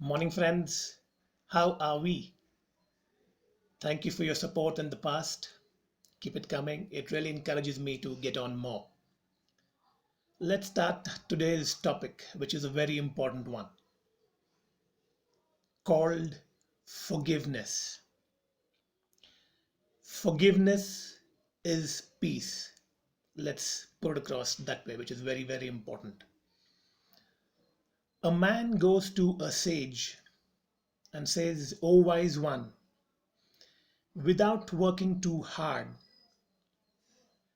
Morning, friends. How are we? Thank you for your support in the past. Keep it coming. It really encourages me to get on more. Let's start today's topic, which is a very important one called forgiveness. Forgiveness is peace. Let's put it across that way, which is very, very important. A man goes to a sage and says, "O wise one, without working too hard,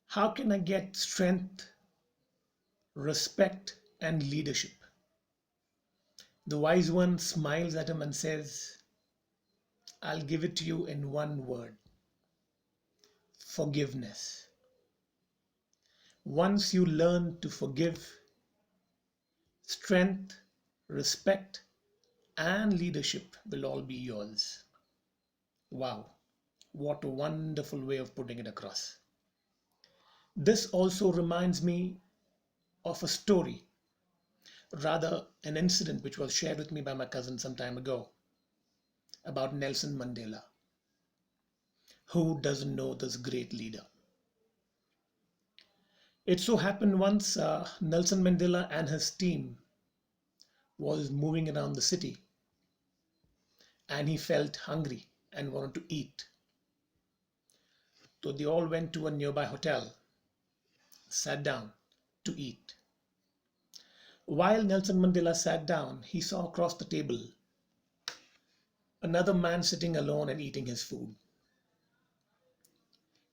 how can I get strength, respect, and leadership?" The wise one smiles at him and says, "I'll give it to you in one word: forgiveness. Once you learn to forgive, strength, respect, and leadership will all be yours." Wow, what a wonderful way of putting it across. This also reminds me of a story, rather, an incident which was shared with me by my cousin some time ago about Nelson Mandela. Who doesn't know this great leader? It so happened once Nelson Mandela and his team was moving around the city and he felt hungry and wanted to eat. So they all went to a nearby hotel, sat down to eat. While Nelson Mandela sat down, he saw across the table another man sitting alone and eating his food.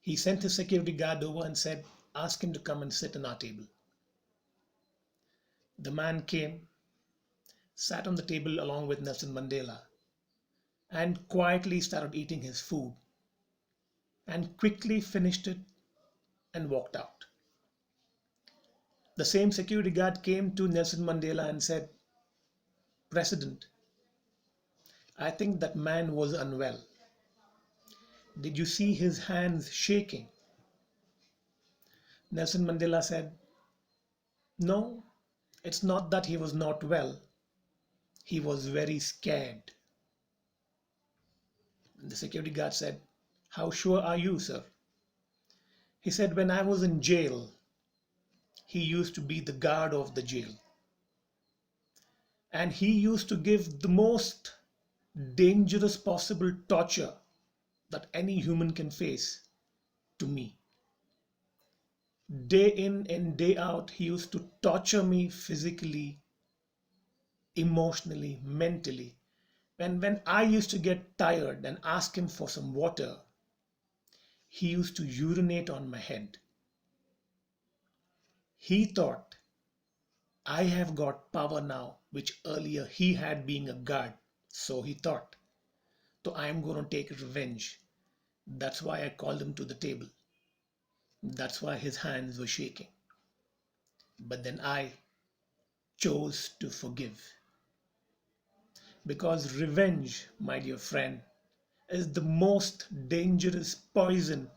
He sent his security guard over and said, "Ask him to come and sit on our table." The man came, sat on the table along with Nelson Mandela, and quietly started eating his food and quickly finished it and walked out. The same security guard came to Nelson Mandela and said, "President, I think that man was unwell. Did you see his hands shaking?" Nelson Mandela said, "No, it's not that he was not well. He was very scared." The security guard said, "How sure are you, sir?" He said, "When I was in jail, he used to be the guard of the jail. And he used to give the most dangerous possible torture that any human can face to me. Day in and day out, he used to torture me physically, emotionally, mentally. When I used to get tired and ask him for some water, he used to urinate on my head. He thought, I have got power now, which earlier he had being a guard. So he thought, so I am going to take revenge. That's why I called him to the table. That's why his hands were shaking. But then I chose to forgive. Because revenge, my dear friend, is the most dangerous poison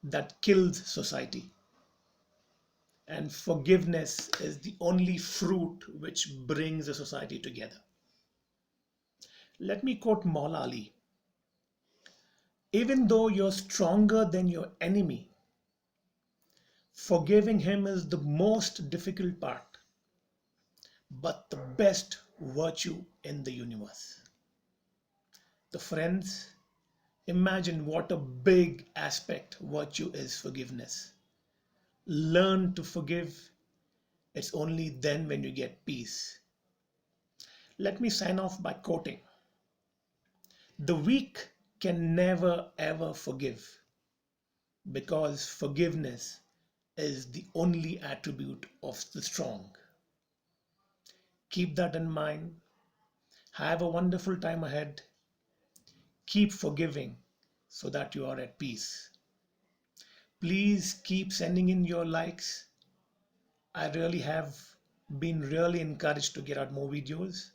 that kills society. And forgiveness is the only fruit which brings a society together. Let me quote Maula Ali. Even though you're stronger than your enemy, forgiving him is the most difficult part, but the best virtue in the universe. The friends, imagine what a big aspect virtue is forgiveness. Learn to forgive. It's only then when you get peace. Let me sign off by quoting: the weak can never ever forgive because forgiveness is the only attribute of the strong. Keep that in mind. Have a wonderful time ahead. Keep forgiving so that you are at peace. Please keep sending in your likes. I really have been really encouraged to get out more videos.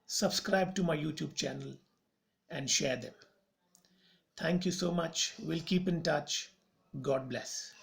Subscribe to my YouTube channel and share them. Thank you so much. We'll keep in touch. God bless.